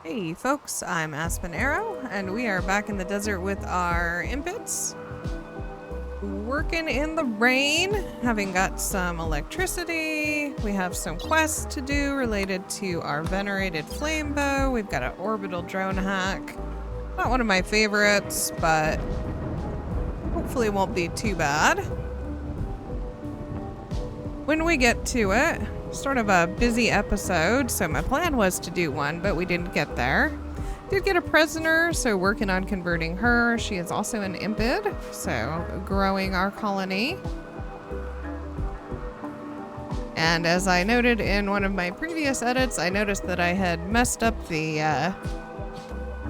Hey folks, I'm Aspen Arrow, and we are back in the desert with our impits. Working in the rain, having got some electricity. We have some quests to do related to our venerated flame bow. We've got an orbital drone hack. Not one of my favorites, but hopefully it won't be too bad. When we get to it, sort of a busy episode, so my plan was to do one, but we didn't get there. Did get a prisoner, so working on converting her. She is also an impid, so growing our colony. And as I noted in one of my previous edits, I noticed that I had messed up the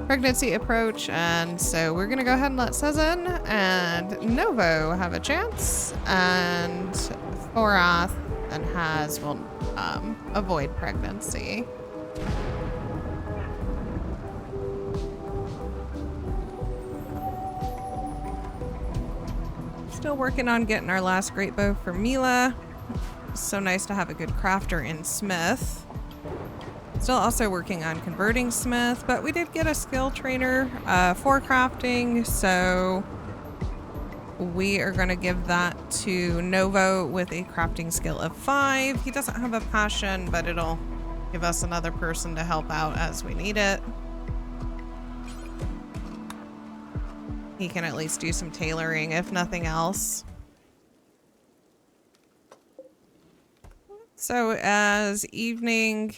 pregnancy approach, and so we're gonna go ahead and let Sezen and Novo have a chance, and Thorath and Haz will avoid pregnancy. Still working on getting our last great bow for Mila. So nice to have a good crafter in Smith. Still also working on converting Smith, but we did get a skill trainer for crafting, so we are going to give that to Novo with a crafting skill of 5. He doesn't have a passion, but it'll give us another person to help out as we need it. He can at least do some tailoring, if nothing else. So as evening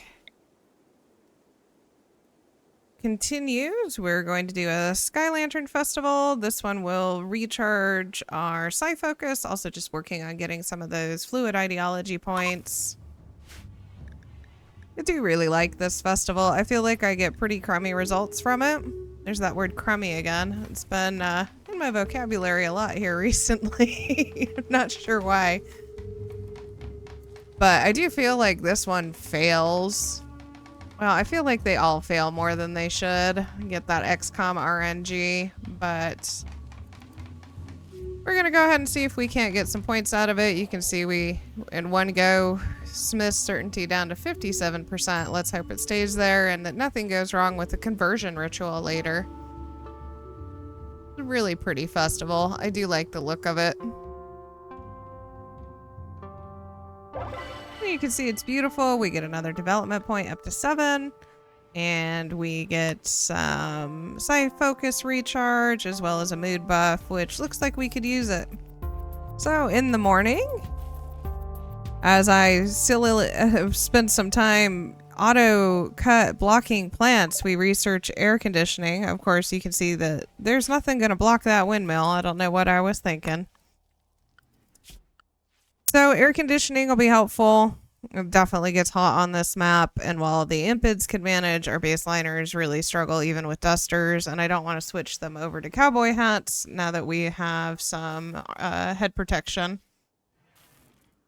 continues, we're going to do a Sky Lantern Festival. This one will recharge our Psi Focus, also just working on getting some of those fluid ideology points. I do really like this festival. I feel like I get pretty crummy results from it. There's that word crummy again. It's been in my vocabulary a lot here recently. I'm not sure why. But I do feel like this one fails. Well, I feel like they all fail more than they should. Get that XCOM RNG, but we're gonna go ahead and see if we can't get some points out of it. You can see we, in one go, Smith's certainty down to 57%. Let's hope it stays there and that nothing goes wrong with the conversion ritual later. It's a really pretty festival. I do like the look of it. You can see it's beautiful. We get another development point up to 7. And we get some Psi Focus recharge as well as a mood buff, which looks like we could use it. So in the morning, as I still spent some time auto cut blocking plants, we research air conditioning. Of course, you can see that there's nothing going to block that windmill. I don't know what I was thinking. So air conditioning will be helpful. It definitely gets hot on this map, and while the impids can manage, our baseliners really struggle even with dusters, and I don't want to switch them over to cowboy hats now that we have some head protection.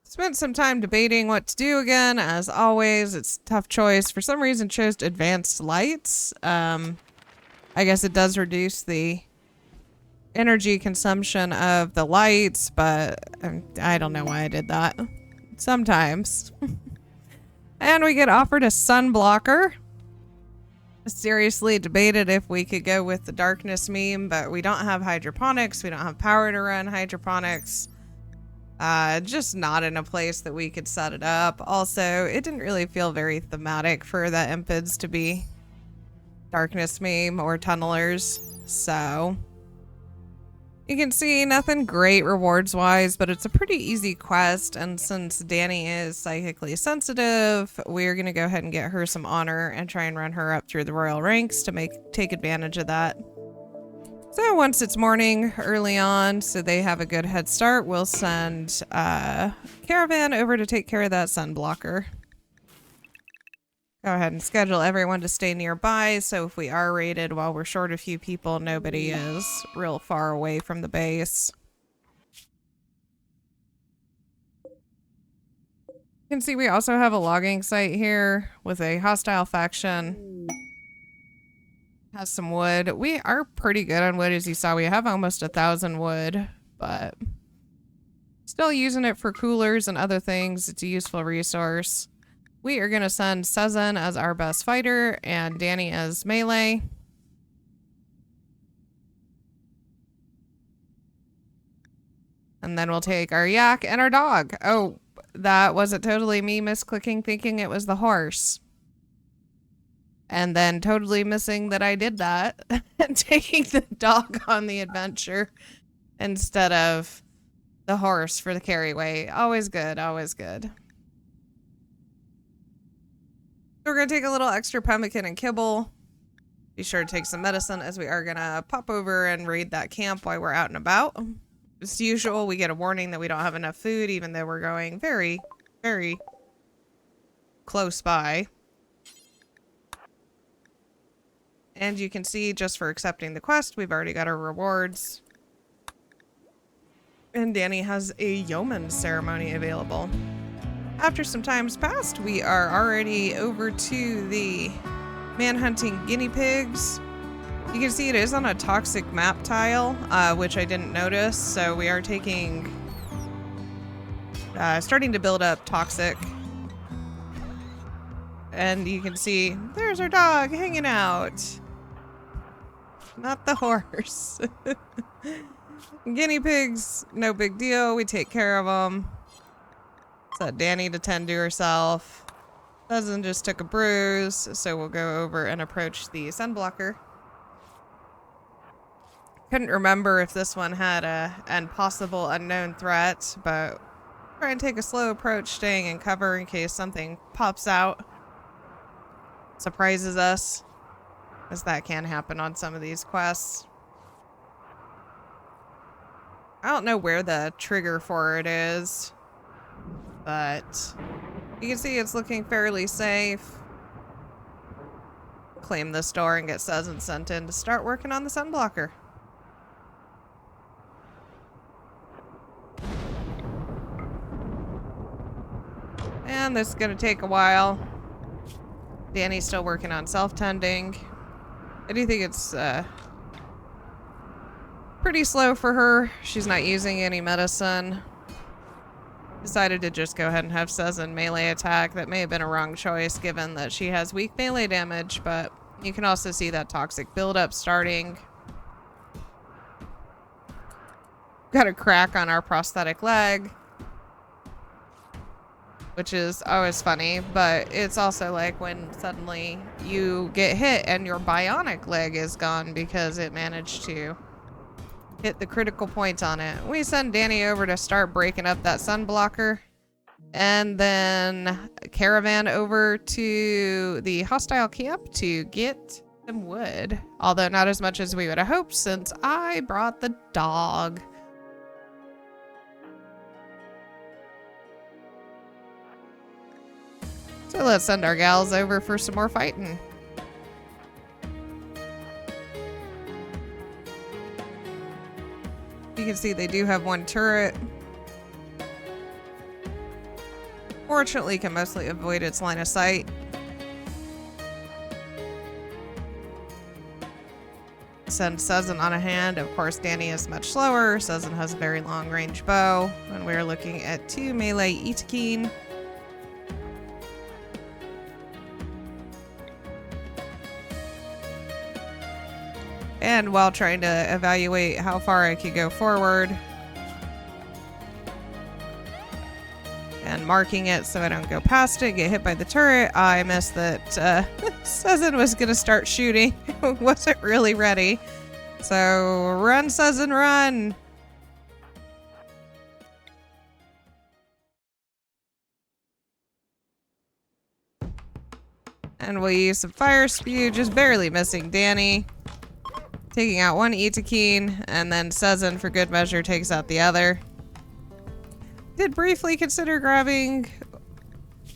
Spent some time debating what to do again. As always, it's a tough choice. For some reason, chose advanced lights. I guess it does reduce the energy consumption of the lights, but I don't know why I did that. Sometimes. And we get offered a Sunblocker. Seriously debated if we could go with the darkness meme, but we don't have hydroponics. We don't have power to run hydroponics. Just not in a place that we could set it up. Also, it didn't really feel very thematic for the impids to be darkness meme or tunnelers, so you can see nothing great rewards wise, but it's a pretty easy quest, and since Danny is psychically sensitive, we're gonna go ahead and get her some honor and try and run her up through the royal ranks to take advantage of that. So once it's morning early on, so they have a good head start, we'll send a caravan over to take care of that Sunblocker. Go ahead and schedule everyone to stay nearby, so if we are raided while we're short a few people, nobody is real far away from the base. You can see we also have a logging site here with a hostile faction. Has some wood. We are pretty good on wood, as you saw. We have almost 1,000 wood, but still using it for coolers and other things. It's a useful resource. We are going to send Sezen as our best fighter and Danny as melee. And then we'll take our yak and our dog. Oh, that wasn't totally me misclicking thinking it was the horse. And then totally missing that I did that and taking the dog on the adventure instead of the horse for the carry weight. Always good, always good. We're going to take a little extra pemmican and kibble. Be sure to take some medicine as we are going to pop over and raid that camp while we're out and about. As usual, we get a warning that we don't have enough food, even though we're going very, very close by. And you can see, just for accepting the quest, we've already got our rewards. And Danny has a yeoman ceremony available. After some time's passed, we are already over to the manhunting guinea pigs. You can see it is on a toxic map tile, which I didn't notice. So we are taking, starting to build up toxic. And you can see there's our dog hanging out. Not the horse. Guinea pigs, no big deal. We take care of them. Set Danny to tend to herself. Sezen just took a bruise, so we'll go over and approach the Sunblocker. Couldn't remember if this one had an possible unknown threat, but try and take a slow approach, staying in cover in case something pops out, surprises us, as that can happen on some of these quests. I don't know where the trigger for it is, but you can see it's looking fairly safe. Claim this door and get Sezen sent in to start working on the Sunblocker. And this is going to take a while. Danny's still working on self-tending. I do think it's pretty slow for her. She's not using any medicine. Decided to just go ahead and have Sezen melee attack. That may have been a wrong choice given that she has weak melee damage, but you can also see that toxic buildup starting. Got a crack on our prosthetic leg, which is always funny, but it's also like when suddenly you get hit and your bionic leg is gone because it managed to hit the critical point on it. We send Danny over to start breaking up that Sunblocker, and then caravan over to the hostile camp to get some wood. Although not as much as we would have hoped since I brought the dog. So let's send our gals over for some more fighting. You can see they do have one turret. Fortunately, can mostly avoid its line of sight. Send Sezen on a hand. Of course, Danny is much slower. Sezen has a very long range bow. And we're looking at 2 melee Itakeen. And while trying to evaluate how far I could go forward and marking it so I don't go past it, get hit by the turret, I missed that Sezen was going to start shooting. Wasn't really ready. So run, Sezen, run! And we'll use some fire spew, just barely missing Danny. Taking out one Itakeen, and then Sezen, for good measure, takes out the other. Did briefly consider grabbing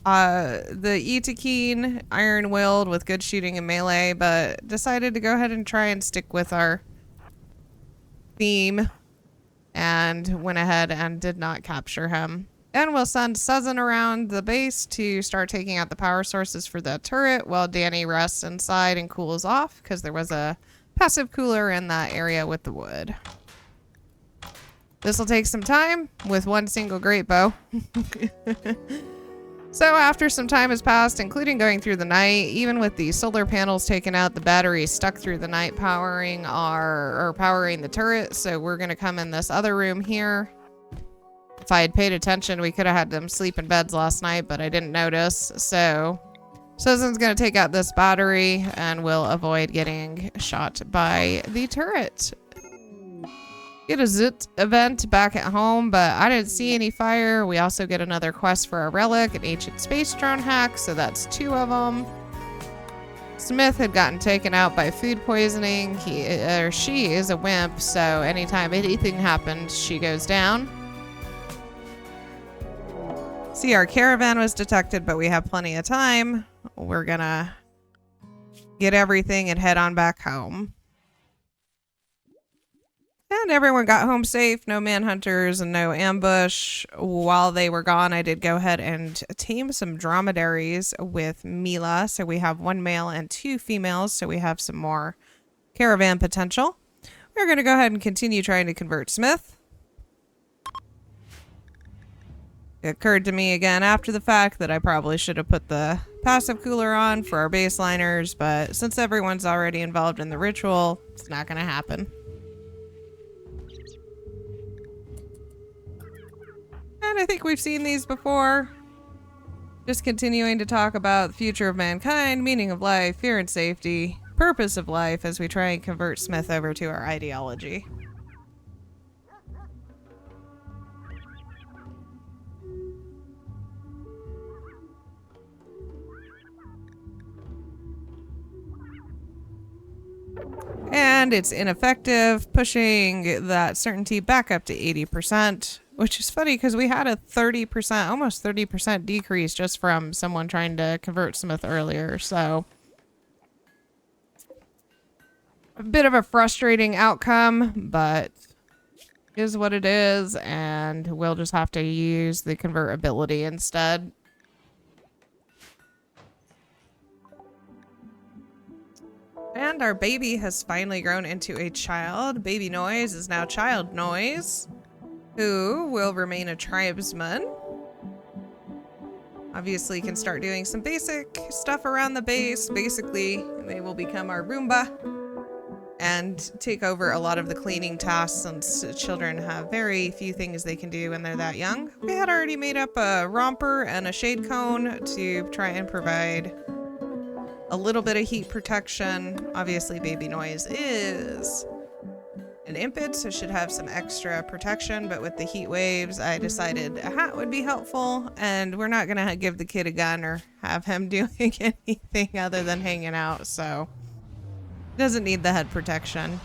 the Itakeen Iron Willed with good shooting and melee, but decided to go ahead and try and stick with our theme, and went ahead and did not capture him. And we'll send Sezen around the base to start taking out the power sources for the turret while Danny rests inside and cools off, because there was a passive cooler in that area with the wood. This will take some time with one single great bow. So after some time has passed, including going through the night, even with the solar panels taken out, the battery stuck through the night powering the turret. So we're going to come in this other room here. If I had paid attention, we could have had them sleep in beds last night, but I didn't notice. So Susan's going to take out this battery and we'll avoid getting shot by the turret. Get a zit event back at home, but I didn't see any fire. We also get another quest for a relic, an ancient space drone hack, so that's 2 of them. Smith had gotten taken out by food poisoning. She is a wimp, so anytime anything happens, she goes down. See, our caravan was detected, but we have plenty of time. We're gonna get everything and head on back home. And everyone got home safe, no manhunters and no ambush. While they were gone, I did go ahead and tame some dromedaries with Mila. So we have 1 male and 2 females, so we have some more caravan potential. We're going to go ahead and continue trying to convert Smith. It occurred to me again after the fact that I probably should have put the passive cooler on for our baseliners, but since everyone's already involved in the ritual, it's not going to happen. And I think we've seen these before. Just continuing to talk about the future of mankind, meaning of life, fear and safety, purpose of life as we try and convert Smith over to our ideology. And it's ineffective, pushing that certainty back up to 80%, which is funny because we had a 30%, almost 30% decrease just from someone trying to convert Smith earlier. So a bit of a frustrating outcome, but is what it is. And we'll just have to use the convert ability instead. And our baby has finally grown into a child. Baby Noise is now Child Noise, who will remain a tribesman. Obviously can start doing some basic stuff around the base. Basically, they will become our Roomba and take over a lot of the cleaning tasks since children have very few things they can do when they're that young. We had already made up a romper and a shade cone to try and provide a little bit of heat protection. Obviously, Baby Noise is an impid, so should have some extra protection, but with the heat waves, I decided a hat would be helpful, and we're not gonna give the kid a gun or have him doing anything other than hanging out, so doesn't need the head protection.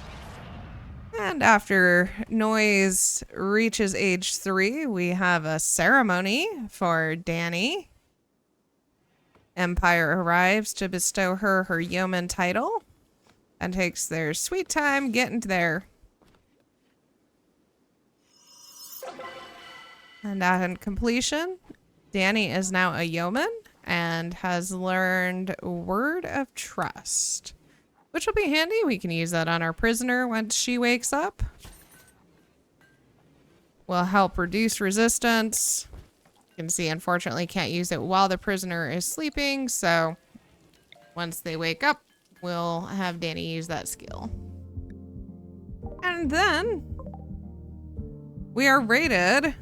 And after Noise reaches age 3, we have a ceremony for Danny. Empire arrives to bestow her yeoman title and takes their sweet time getting there. And at completion, Danny is now a yeoman and has learned Word of Trust, which will be handy. We can use that on our prisoner once she wakes up. Will help reduce resistance. You can see, unfortunately, can't use it while the prisoner is sleeping, so once they wake up, we'll have Danny use that skill. And then we are raided.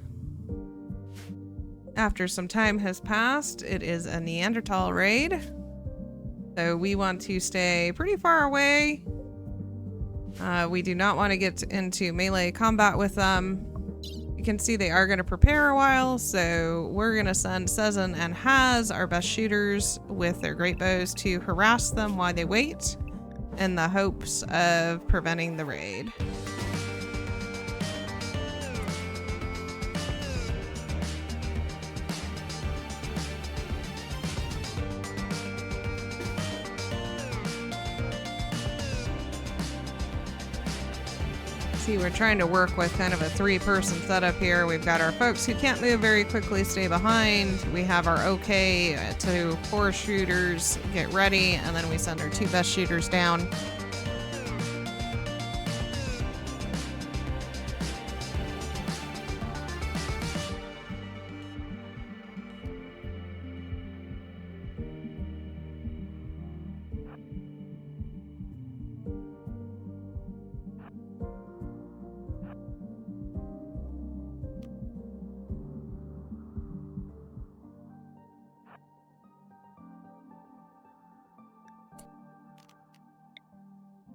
After some time has passed, it is a Neanderthal raid, so we want to stay pretty far away. We do not want to get into melee combat with them. You can see they are going to prepare a while, so we're going to send Sezin and Haz, our best shooters, with their great bows to harass them while they wait in the hopes of preventing the raid. See, we're trying to work with kind of a 3-person setup here. We've got our folks who can't move very quickly stay behind. We have our okay to 4 shooters get ready, and then we send our 2 best shooters down.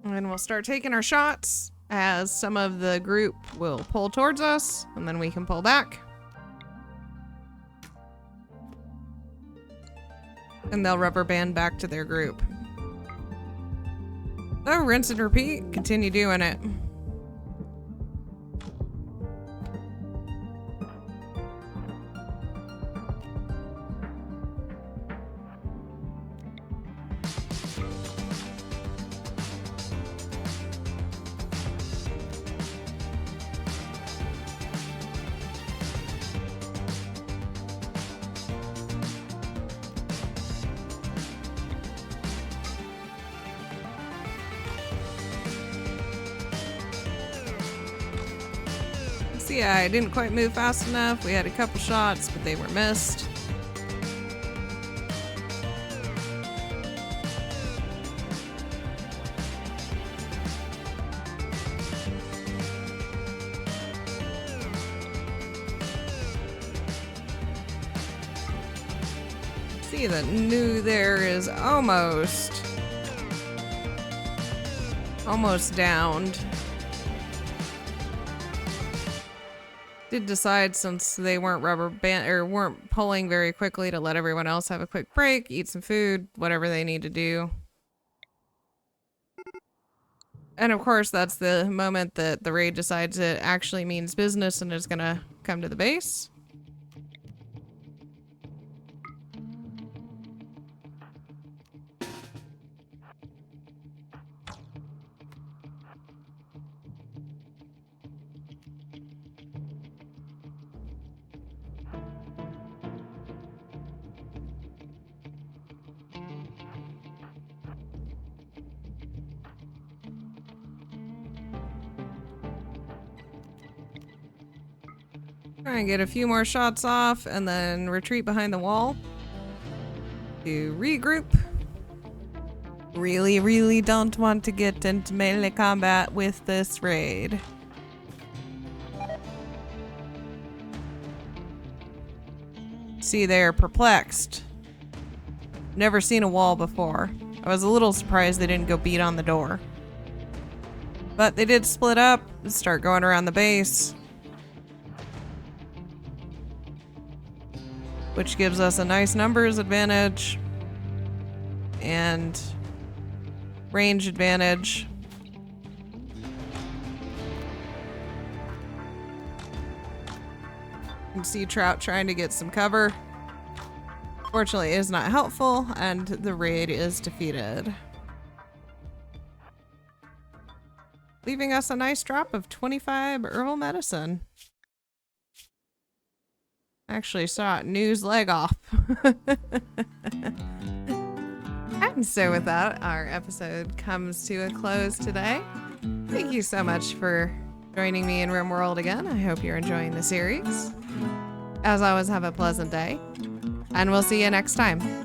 And we'll start taking our shots as some of the group will pull towards us, and then we can pull back. And they'll rubber band back to their group. So rinse and repeat, continue doing it. Yeah, I didn't quite move fast enough. We had a couple shots, but they were missed. See, the new there is almost downed. Did decide, since they weren't weren't pulling very quickly, to let everyone else have a quick break, eat some food, whatever they need to do. And of course, that's the moment that the raid decides it actually means business and is gonna come to the base. Try and get a few more shots off and then retreat behind the wall to regroup. Really don't want to get into melee combat with this raid. See, they're perplexed. Never seen a wall before. I was a little surprised they didn't go beat on the door. But they did split up and start going around the base, which gives us a nice numbers advantage and range advantage. You can see Trout trying to get some cover. Fortunately, it is not helpful, and the raid is defeated, leaving us a nice drop of 25 herbal medicine. Actually saw New's leg off. And so with that, our episode comes to a close today. Thank you so much for joining me in RimWorld again. I hope you're enjoying the series. As always, have a pleasant day, and we'll see you next time.